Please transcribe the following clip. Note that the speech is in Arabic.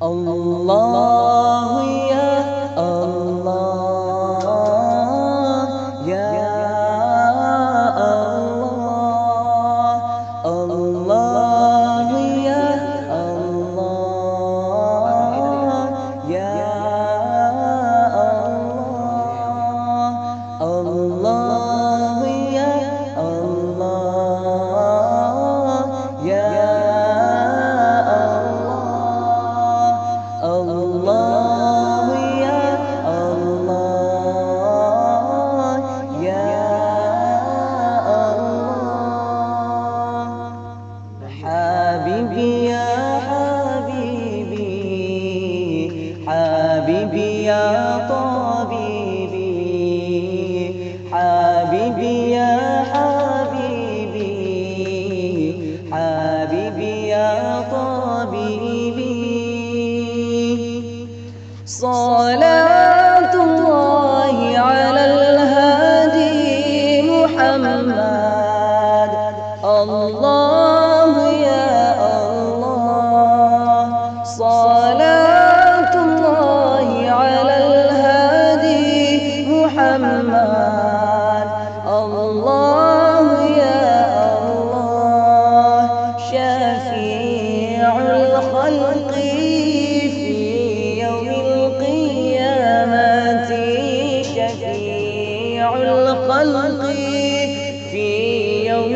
الله يا الله يا الله الله يا الله يا الله الله يا الله يا الله يا الله يا الله حبيبي يا حبيبي حبيبي يا طبيبي حبيبي يا حبيبي حبيبي يا طبيبي صلاة الله على الهادي محمد الله يا الله صلاة الله على الهادي محمد الله يا الله شفيع الخلق شفيع الخلق في يوم